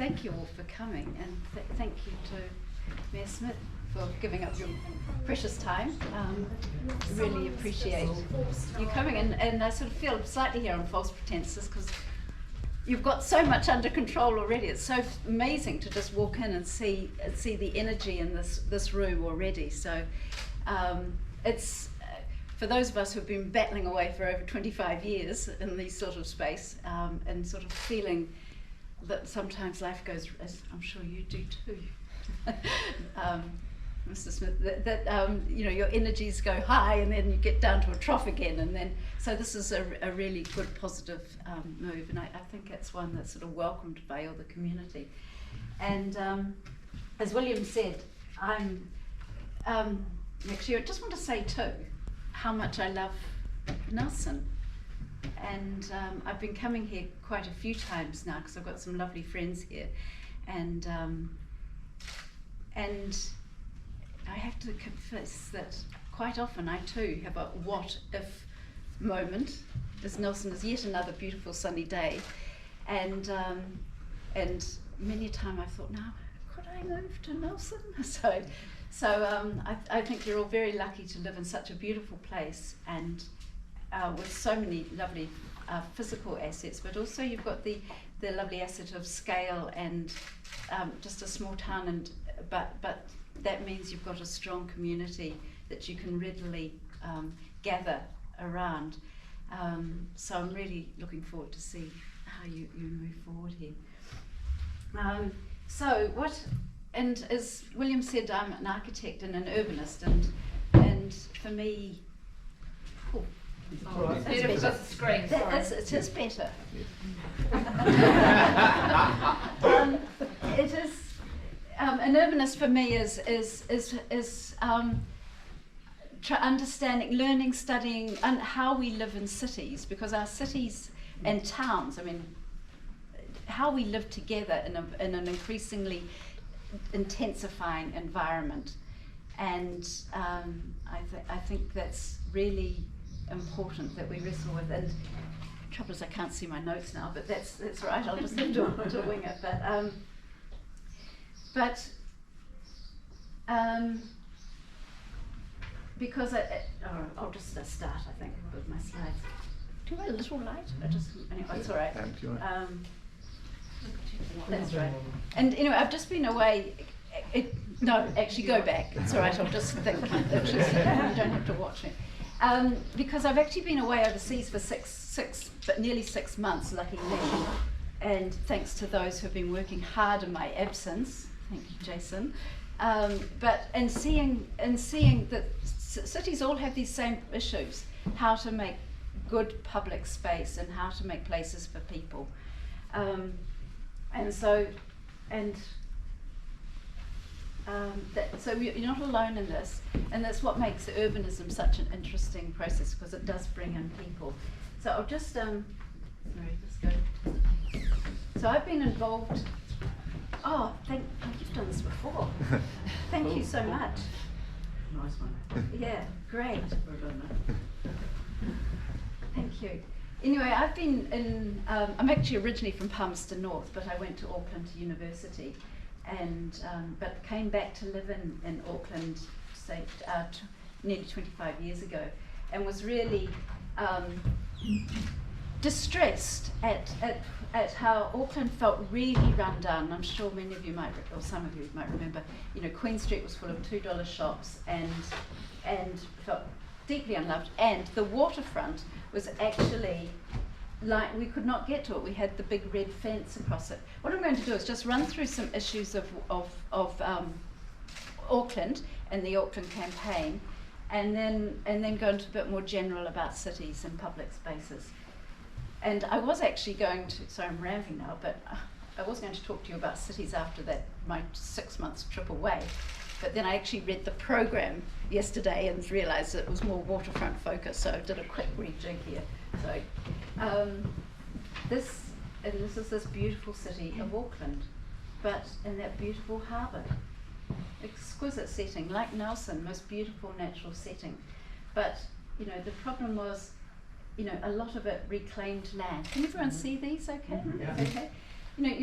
thank you all for coming, and thank you to Mayor Smith for giving up your precious time. Really appreciate you coming, and I sort of feel slightly here on false pretenses because you've got so much under control already. It's so amazing to just walk in and see the energy in this room already. So it's for those of us who've been battling away for over 25 years in these sort of space, and sort of feeling that sometimes life goes, as I'm sure you do too, Mr. Smith, that you know, your energies go high and then you get down to a trough again, and then so this is a really good positive move, and I think it's one that's sort of welcomed by all the community. And as William said, I'm actually I just want to say too how much I love Nelson, and I've been coming here quite a few times now because I've got some lovely friends here, and I have to confess that quite often I too have a what if moment, as Nelson is yet another beautiful sunny day, and many a time I thought, now could I move to Nelson? So I think you're all very lucky to live in such a beautiful place, and with so many lovely physical assets, but also you've got the lovely asset of scale and just a small town, and but that means you've got a strong community that you can readily gather around. So I'm really looking forward to see how you move forward here. And as William said, I'm an architect and an urbanist, and for me, it's better because of the screen. It is better. It is an urbanist for me is understanding, learning, studying, and how we live in cities, because our cities and towns, I mean, how we live together in an increasingly intensifying environment, and I think that's really important that we wrestle with. And the trouble is I can't see my notes now, but that's right. I'll just have to wing it. But because I'll just start, I think, with my slides. Do you want a little light? Anyway, it's all right. That's right. And anyway, I've just been away. No, actually, go back. It's all right. I'll just think. You don't have to watch me. Because I've actually been away overseas for nearly 6 months, lucky me. And thanks to those who have been working hard in my absence. Thank you, Jason. And seeing that cities all have these same issues: how to make good public space and how to make places for people. So you're not alone in this, and that's what makes urbanism such an interesting process, because it does bring in people. So I'll just let's go. So I've been involved. Oh, you've done this before. Thank you so much. Nice one. Yeah, great. Thank you. Anyway, I've been in, I'm actually originally from Palmerston North, but I went to Auckland University, and but came back to live in Auckland, say, nearly 25 years ago, and was really distressed at how Auckland felt really run down. I'm sure many of you might, or some of you might remember, you know, Queen Street was full of $2 shops and felt deeply unloved, and the waterfront was actually like we could not get to it. We had the big red fence across it. What I'm going to do is just run through some issues of Auckland and the Auckland campaign, and then go into a bit more general about cities and public spaces. And I was actually going to, sorry I'm rambling now, but I was going to talk to you about cities after that, my 6 months trip away. But then I actually read the program yesterday and realised that it was more waterfront focused, so I did a quick rejig here. So this is this beautiful city of Auckland, but in that beautiful harbour. Exquisite setting, like Nelson, most beautiful natural setting. But, you know, the problem was, you know, a lot of it reclaimed land. Can everyone see these okay? Yeah. Okay. you know,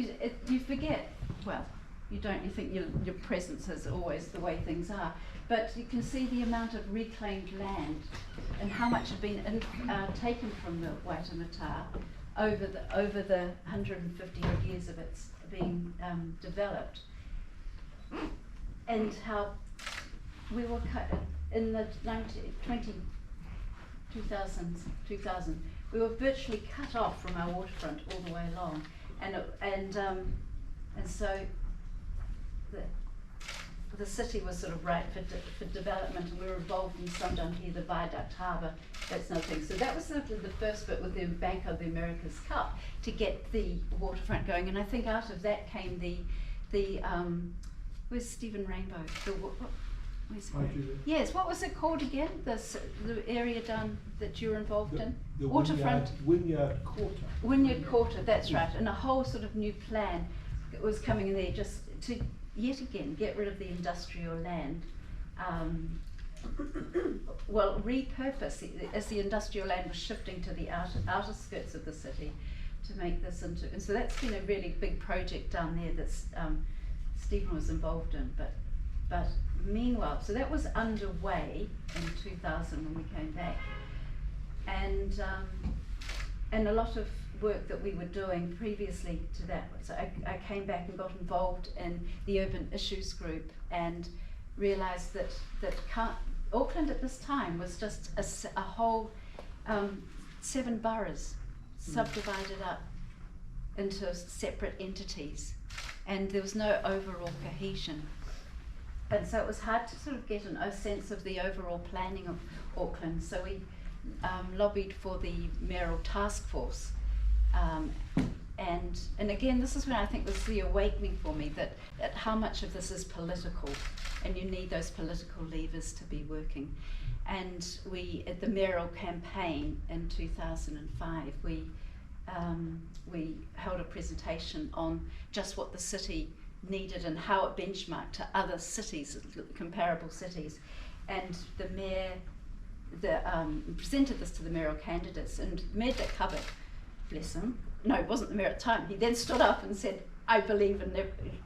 you forget, well, you don't, you think your presence is always the way things are, but you can see the amount of reclaimed land and how much had been taken from the Waitemata over the 150 odd years of its being developed, and how we were cut in the 2000, we were virtually cut off from our waterfront all the way along, and so the city was sort of right for development, and we were involved in some down here, the Viaduct Harbour, that's another thing. So that was sort of the first bit with the Bank of the Americas Cup to get the waterfront going, and I think out of that came the where's Stephen Rainbow? Where's it? Yes, what was it called again? The area down that you were involved in? The Waterfront. Wynyard Quarter. Wynyard Quarter, that's right, and a whole sort of new plan was coming in there just to yet again get rid of the industrial land, well, repurpose it, as the industrial land was shifting to the outer skirts of the city to make this into, and so that's been a really big project down there that Stephen was involved in, but meanwhile, so that was underway in 2000 when we came back, and a lot of work that we were doing previously to that. So I came back and got involved in the Urban Issues Group and realised that Auckland at this time was just a whole 7 boroughs subdivided up into separate entities, and there was no overall cohesion. And so it was hard to sort of get a sense of the overall planning of Auckland. So we lobbied for the mayoral task force. And again, this is when I think was the awakening for me that how much of this is political, and you need those political levers to be working. And we, at the mayoral campaign in 2005, we held a presentation on just what the city needed and how it benchmarked to other cities, comparable cities. And the mayor presented this to the mayoral candidates, and Mayor Dick Hubbard, bless him, no, it wasn't the mayor at the time, he then stood up and said, I believe in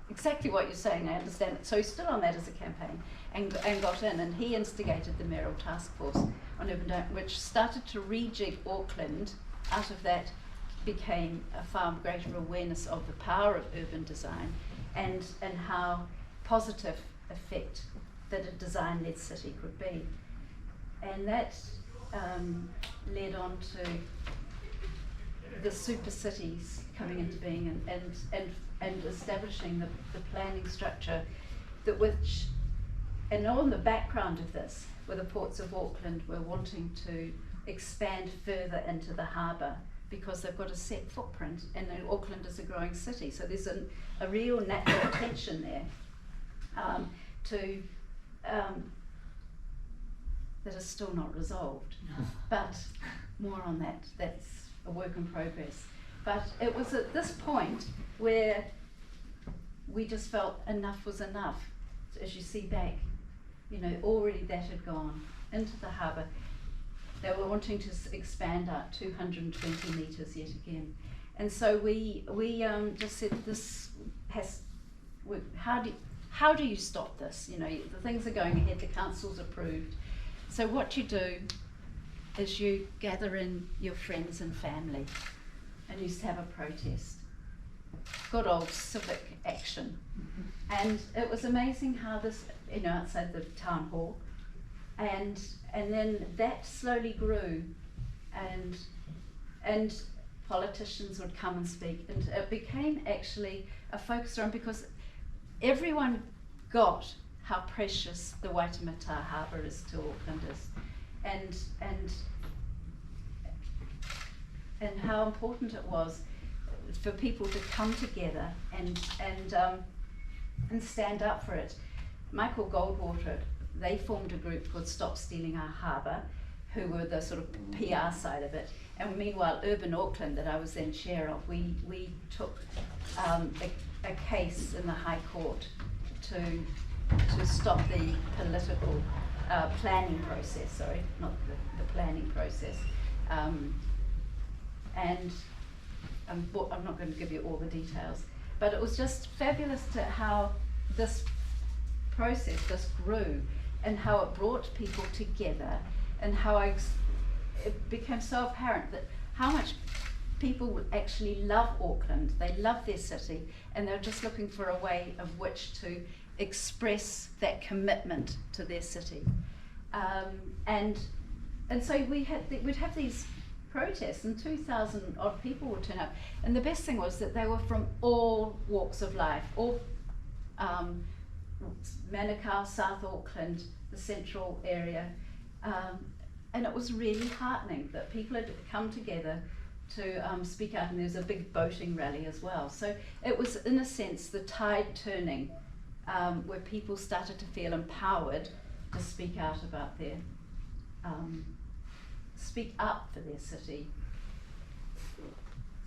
exactly what you're saying, I understand it. So he stood on that as a campaign and got in, and he instigated the mayoral task force on urban development, which started to rejig Auckland. Out of that became a far greater awareness of the power of urban design and how positive effect that a design-led city could be. And that led on to the super cities coming into being and establishing the planning structure that which, and on the background of this were the ports of Auckland were wanting to expand further into the harbour because they've got a set footprint, and Auckland is a growing city, so there's a real natural tension there that is still not resolved. But more on that, that's a work in progress. But it was at this point where we just felt enough was enough. As you see back, you know, already that had gone into the harbour. They were wanting to expand out 220 metres yet again. And so we just said, this has, how do you stop this? You know, the things are going ahead, the council's approved. So what you do is you gather in your friends and family and you have a protest. Good old civic action. And it was amazing how this, you know, outside the town hall, and then that slowly grew, and politicians would come and speak, and it became actually a focus on, because everyone got how precious the Waitemata Harbour is to Aucklanders, and how important it was for people to come together and stand up for it. Michael Goldwater, they formed a group called Stop Stealing Our Harbour, who were the sort of PR side of it. And meanwhile, Urban Auckland, that I was then chair of, we took a case in the High Court to stop the political planning process, sorry, not the planning process. I'm not going to give you all the details, but it was just fabulous to how this process just grew and how it brought people together, and how it became so apparent that how much people would actually love Auckland. They love their city, and they're just looking for a way of which to express that commitment to their city. And so we'd have these protests, and 2,000 odd people would turn up. And the best thing was that they were from all walks of life, all Manukau, South Auckland, the central area. And it was really heartening that people had come together to speak out, and there was a big boating rally as well. So it was, in a sense, the tide turning, where people started to feel empowered to speak out about their, speak up for their city.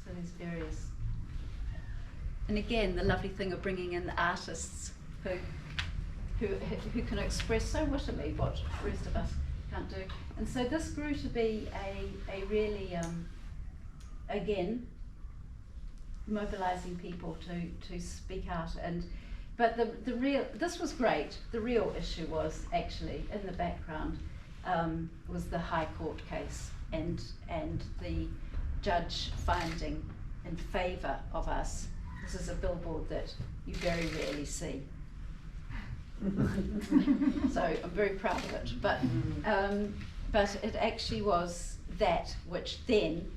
So there's various, and again, the lovely thing of bringing in the artists who can express so wittily what the rest of us can't do. And so this grew to be a really, again, mobilizing people to speak out. But this was great. The real issue was actually in the background, was the High Court case and the judge finding in favour of us. This is a billboard that you very rarely see. So I'm very proud of it. But it actually was that which then,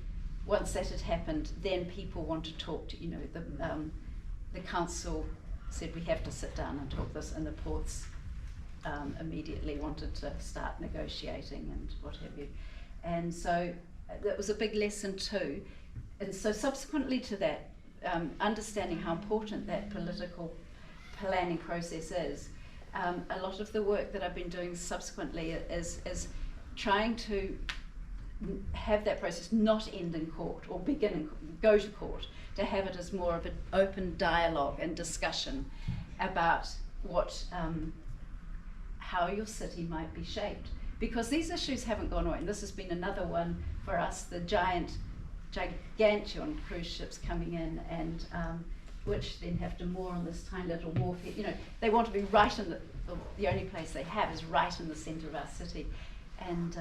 once that had happened, then people want to talk to, the council said we have to sit down and talk this, and the ports immediately wanted to start negotiating and what have you. And so that was a big lesson too. And so subsequently to that, understanding how important that political planning process is, a lot of the work that I've been doing subsequently is trying to have that process not end in court or go to court, to have it as more of an open dialogue and discussion about what, how your city might be shaped. Because these issues haven't gone away, and this has been another one for us, the gigantuan cruise ships coming in, and which then have to moor on this tiny little wharf. They want to be right in the only place they have is right in the centre of our city. And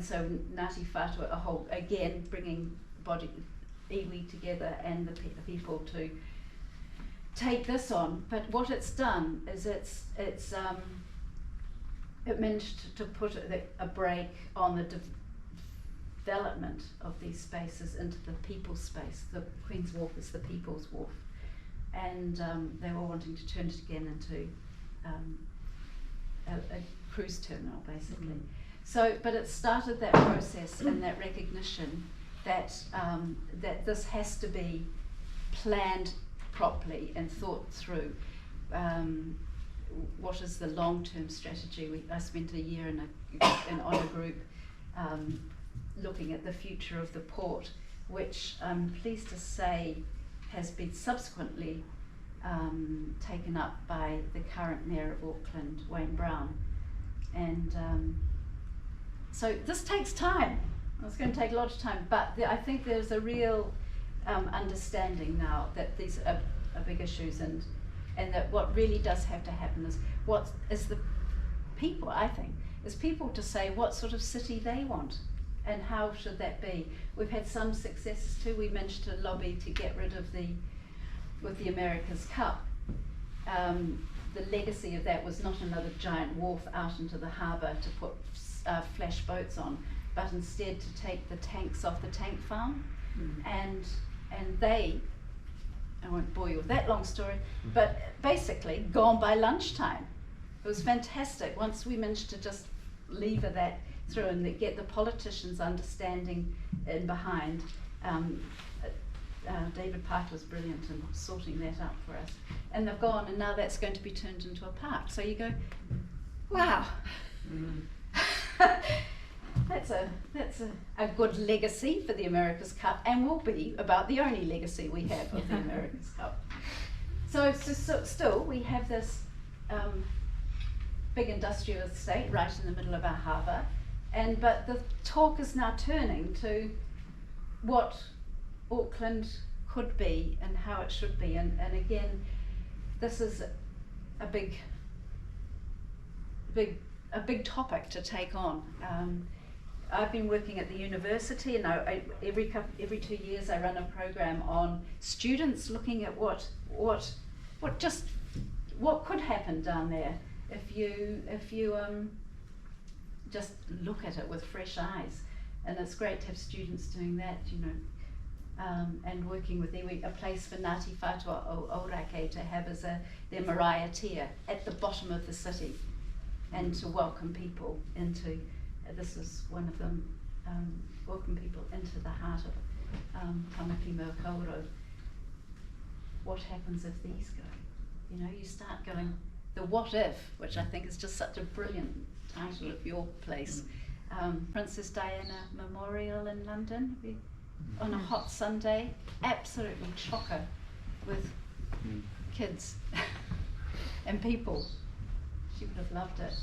so Ngāti Whātua, again, bringing iwi together and the people to take this on. But what it's done is it managed to put a break on the development of these spaces into the people's space. The Queen's Wharf is the people's wharf. And they were wanting to turn it again into a cruise terminal, basically. Mm. So, but it started that process and that recognition that that this has to be planned properly and thought through. What is the long-term strategy? I spent a year on a group looking at the future of the port, which I'm pleased to say has been subsequently taken up by the current Mayor of Auckland, Wayne Brown. And so this takes time. It's going to take a lot of time, but I think there's a real understanding now that these are big issues, and that what really does have to happen is the people, I think, is people to say what sort of city they want and how should that be. We've had some successes too. We managed to lobby to get rid of with the America's Cup. The legacy of that was not another giant wharf out into the harbour to put flash boats on, but instead to take the tanks off the tank farm. Mm. And they, I won't bore you with that long story, but basically gone by lunchtime. It was fantastic once we managed to just lever that through and get the politicians understanding in behind. David Parker was brilliant in sorting that out for us. And they've gone, and now that's going to be turned into a park. So you go, wow. Mm. That's a good legacy for the America's Cup, and will be about the only legacy we have of the America's Cup. So still we have this big industrial estate right in the middle of our harbour, but the talk is now turning to what Auckland could be and how it should be. And again, this is a big topic to take on. I've been working at the university, and every 2 years I run a program on students looking at what could happen down there if you just look at it with fresh eyes. And it's great to have students doing that, and working with a place for Ngāti Whātua Ōrākei to have as their Mariah Tia at the bottom of the city, and to welcome people into, this is one of them, welcome people into the heart of Tamaki Makaurau. What happens if these go? You start going, the what if, which I think is just such a brilliant title of your place. Princess Diana Memorial in London, on a hot Sunday, absolutely chocker with kids and people. She would have loved it.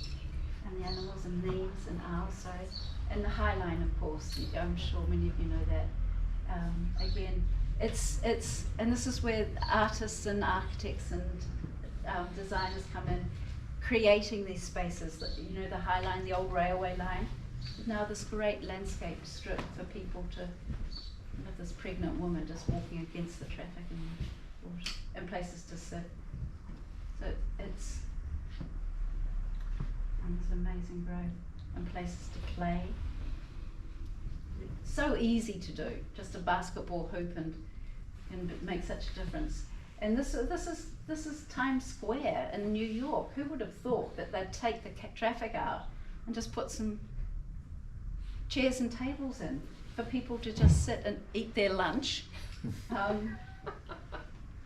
And the animals and leaves and owls, and the High Line, of course. I'm sure many of you know that. Again, it's and this is where artists and architects and designers come in, creating these spaces. That the High Line, the old railway line. Now this great landscape strip for people to, with this pregnant woman just walking against the traffic and places to sit. So it's this amazing grove and places to play. So easy to do, just a basketball hoop and make such a difference. And this is Times Square in New York. Who would have thought that they'd take the traffic out and just put some chairs and tables in for people to just sit and eat their lunch.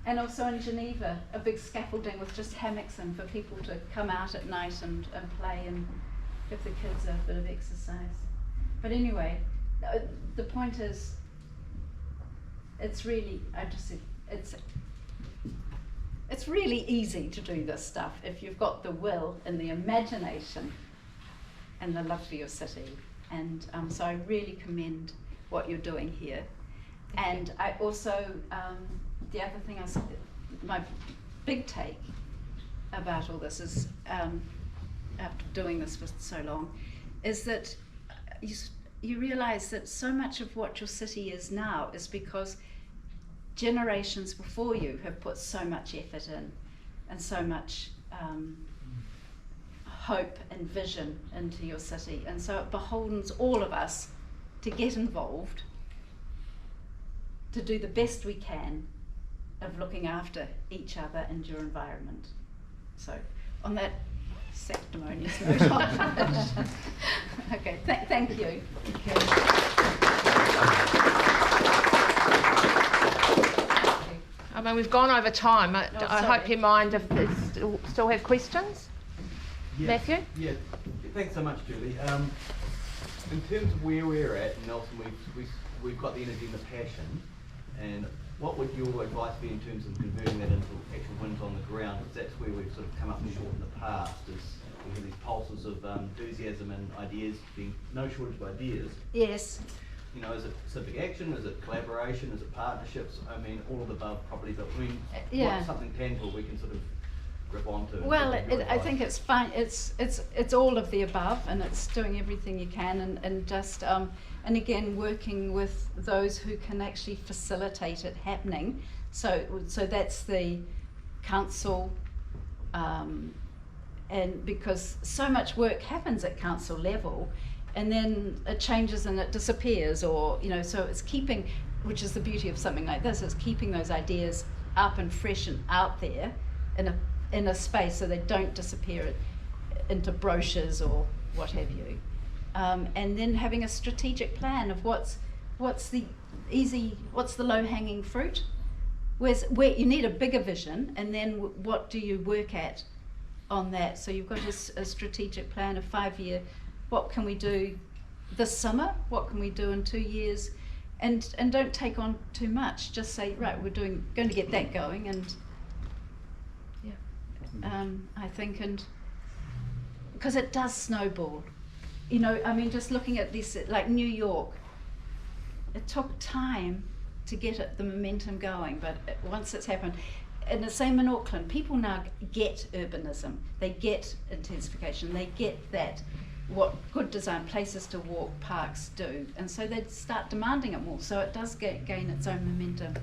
And also in Geneva, a big scaffolding with just hammocks in for people to come out at night and play and give the kids a bit of exercise. But anyway, the point is, it's really, it's really easy to do this stuff if you've got the will and the imagination and the love for your city. And so I really commend what you're doing here. And I also, the other thing my big take about all this is, after doing this for so long, is that you realize that so much of what your city is now is because generations before you have put so much effort in and so much hope and vision into your city, and so it beholdens all of us to get involved, to do the best we can of looking after each other and your environment. So on that sanctimonious note, I'll finish. Okay, thank you. I mean, we've gone over time. I hope you mind if you still have questions. Yeah. Matthew? Yeah, thanks so much, Julie. In terms of where we're at in Nelson, we've got the energy and the passion, and what would your advice be in terms of converting that into actual wins on the ground? Because that's where we've sort of come up short in the past, is we have these pulses of enthusiasm and ideas, being no shortage of ideas. Yes. Is it civic action? Is it collaboration? Is it partnerships? I mean, all of the above probably, but what's something tangible we can sort of grip onto? Well, I think it's fine. It's all of the above, and it's doing everything you can, and just and again working with those who can actually facilitate it happening. So that's the council, and because so much work happens at council level, and then it changes and it disappears, or so it's keeping, which is the beauty of something like this, is keeping those ideas up and fresh and out there in a space so they don't disappear into brochures or what have you. And then having a strategic plan of what's the low-hanging fruit, where you need a bigger vision, and then what do you work at on that. So you've got a strategic plan, a 5-year, what can we do this summer, what can we do in 2 years, and don't take on too much, just say, right, we're going to get that going, and I think, and because it does snowball. I mean, just looking at this, like New York, it took time to get the momentum going, but once it's happened, and the same in Auckland, people now get urbanism, they get intensification, they get that, what good design, places to walk, parks do, and so they start demanding it more, so it does gain its own momentum.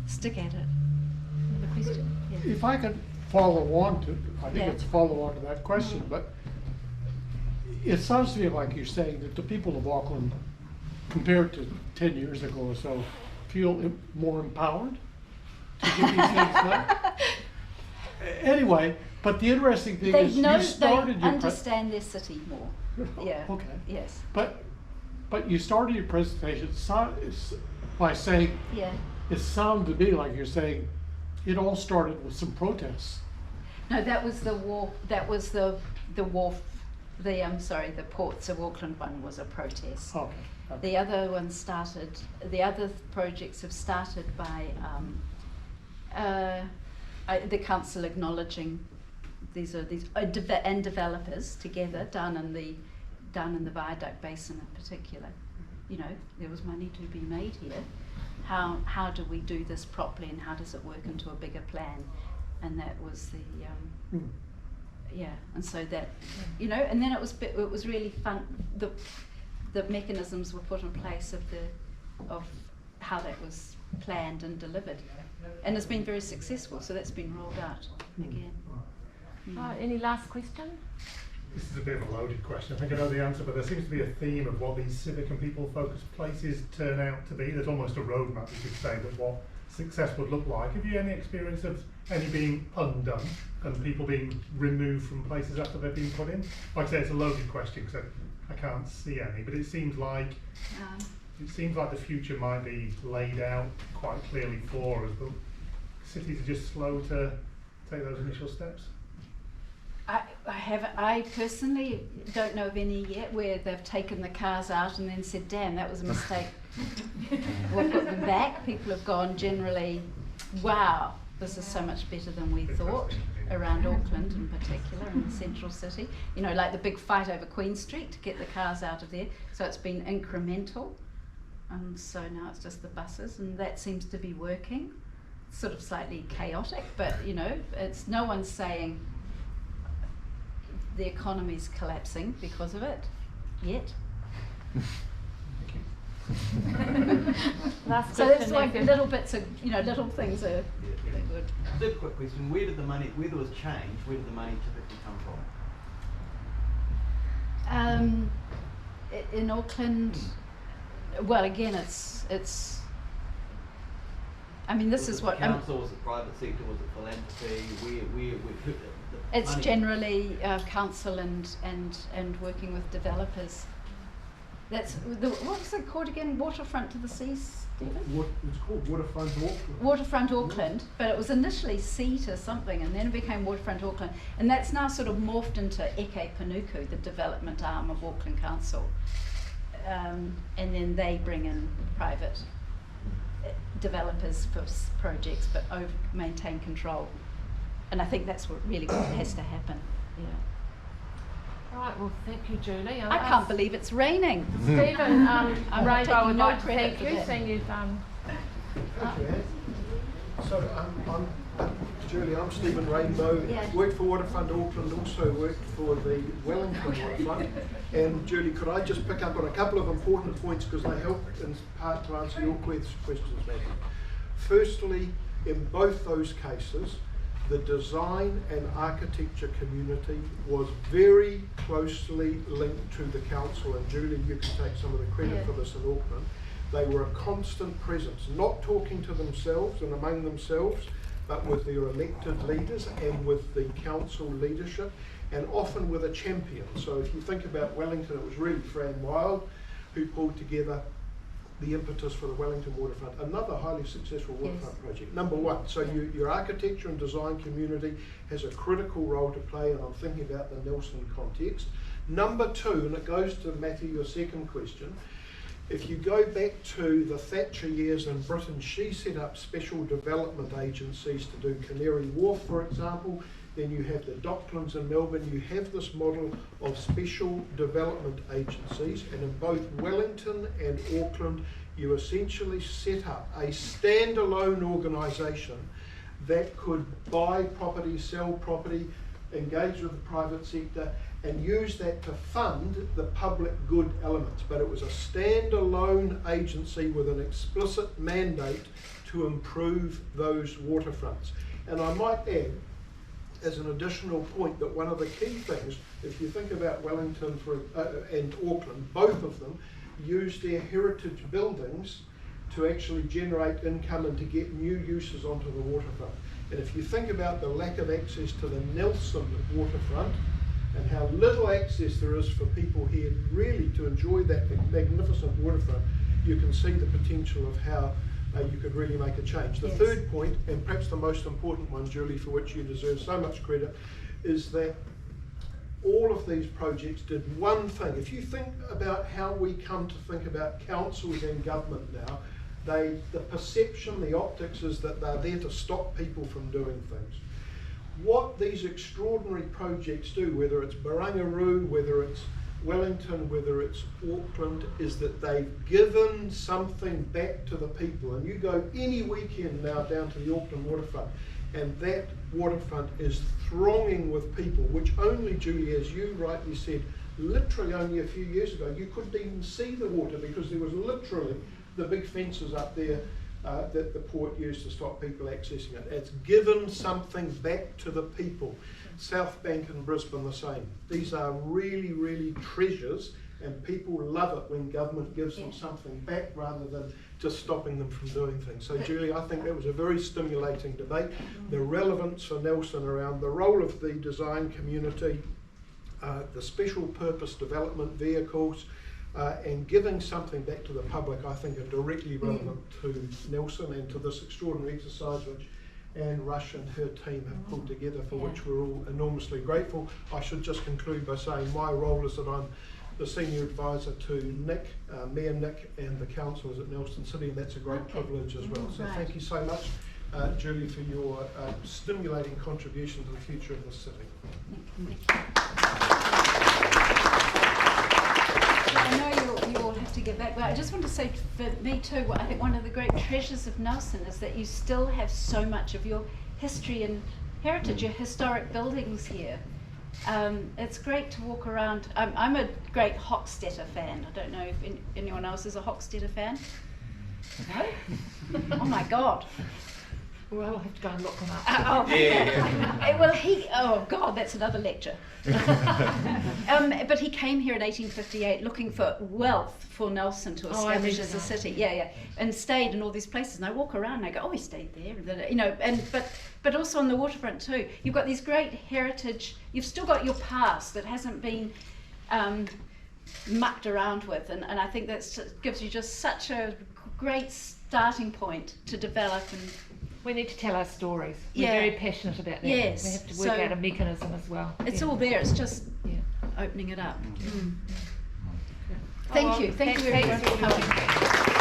Stick at it. Another question? Yeah. If I could follow on to, I think Yeah. it's a follow on to that question, but it sounds to me like you're saying that the people of Auckland, compared to 10 years ago or so, feel more empowered to get these things done. Anyway, but the interesting thing They is know, you started they your understand their city more. Yeah. Okay. Yes. But you started your presentation by saying, Yeah. it sounded to me like you're saying it all started with some protests. No, that was the wharf. That was the wharf. The Ports of Auckland one was a protest. Okay. The other one started. The other projects have started by the council acknowledging these and developers together down in the viaduct basin in particular. You know, there was money to be made here. How do we do this properly, and how does it work into a bigger plan? And that was the yeah. And so that, you know, and then it was really fun. The mechanisms were put in place of how that was planned and delivered, and it's been very successful. So that's been rolled out again. Any last question? This is a bit of a loaded question. I think I know the answer, but there seems to be a theme of what these civic and people-focused places turn out to be. There's almost a roadmap, you could say, that what success would look like. Have you any experience of any being undone and people being removed from places after they've been put in? Like I say, it's a loaded question because I can't see any, but it seems like the future might be laid out quite clearly for us, but cities are just slow to take those initial steps. I personally don't know of any yet where they've taken the cars out and then said, damn, that was a mistake. We'll put them back. People have gone generally, wow, this is so much better than we thought, around Auckland in particular, in the central city. You know, like the big fight over Queen Street to get the cars out of there. So it's been incremental. And so now it's just the buses, and that seems to be working. It's sort of slightly chaotic, but you know, it's no one's saying the economy's collapsing because of it yet. So that's like little bits of, you know, little things are good. Third quick question: where there was change, where did the money typically come from? In Auckland, well, again, it's. I mean, this is what. Council, was it private sector? Was it philanthropy? Where it's money? generally council and working with developers. That's what was it called again? Waterfront to the sea, Stephen? It's called Waterfront Auckland. Waterfront Auckland, but it was initially Sea to something, and then it became Waterfront Auckland, and that's now sort of morphed into Eke Panuku, the development arm of Auckland Council, and then they bring in private developers for projects, but maintain control, and I think that's what has to happen. Yeah. All right, well, thank you, Julie. I can't believe it's raining. Stephen, I'm Rainbow, I would taking no like to credit thank for you, that. seeing you've So I'm Julie, I'm Stephen Rainbow, Yeah. worked for Waterfront Auckland, also worked for the Wellington Waterfront. And Julie, could I just pick up on a couple of important points because they help in part to answer your questions, Matthew. Firstly, in both those cases, the design and architecture community was very closely linked to the council, and Julie, you can take some of the credit for this in Auckland. They were a constant presence, not talking to themselves and among themselves, but with their elected leaders and with the council leadership, and often with a champion. So if you think about Wellington, it was really Fran Wild who pulled together the impetus for the Wellington Waterfront, another highly successful waterfront project. Number one, so your architecture and design community has a critical role to play, and I'm thinking about the Nelson context. Number two, and it goes to Matthew, your second question, if you go back to the Thatcher years in Britain, she set up special development agencies to do Canary Wharf, for example. Then you have the Docklands in Melbourne. You have this model of special development agencies, and in both Wellington and Auckland, you essentially set up a standalone organisation that could buy property, sell property, engage with the private sector, and use that to fund the public good elements. But it was a standalone agency with an explicit mandate to improve those waterfronts. And I might add, as an additional point, that one of the key things, if you think about Wellington and Auckland, both of them use their heritage buildings to actually generate income and to get new uses onto the waterfront. And if you think about the lack of access to the Nelson waterfront and how little access there is for people here really to enjoy that magnificent waterfront, you can see the potential of how you could really make a change. The third point, and perhaps the most important one, Julie, for which you deserve so much credit, is that all of these projects did one thing. If you think about how we come to think about councils and government now, the perception, the optics is that they're there to stop people from doing things. What these extraordinary projects do, whether it's Barangaroo, whether it's Wellington, whether it's Auckland, is that they've given something back to the people. And you go any weekend now down to the Auckland waterfront, and that waterfront is thronging with people, which only, Julie, as you rightly said, literally only a few years ago, you couldn't even see the water because there was literally the big fences up there that the port used to stop people accessing it. It's given something back to the people. South Bank and Brisbane the same. These are really, really treasures, and people love it when government gives them something back rather than just stopping them from doing things. So Julie, I think that was a very stimulating debate. The relevance for Nelson around the role of the design community, the special purpose development vehicles, and giving something back to the public, I think, are directly relevant to Nelson and to this extraordinary exercise which Anne Rush and her team have pulled together, for which we're all enormously grateful. I should just conclude by saying my role is that I'm the senior advisor to Nick, Mayor Nick, and the councillors at Nelson City, and that's a great privilege as well. So thank you so much, Julie, for your stimulating contribution to the future of this city. I know you all have to get back, but I just want to say for me too, I think one of the great treasures of Nelson is that you still have so much of your history and heritage, your historic buildings here. It's great to walk around. I'm a great Hochstetter fan. I don't know if anyone else is a Hochstetter fan. No? Oh my God. Well, I'll have to go and look them up. Oh God, that's another lecture. But he came here in 1858 looking for wealth for Nelson to establish as a city. And stayed in all these places. And I walk around and I go, oh, he stayed there. You know, but also on the waterfront too. You've got these great heritage. You've still got your past that hasn't been mucked around with, and I think that gives you just such a great starting point to develop. And we need to tell our stories. We're very passionate about that. Yes. We have to work out a mechanism as well. It's all there. It's just opening it up. Thank you. Thank you everyone for coming.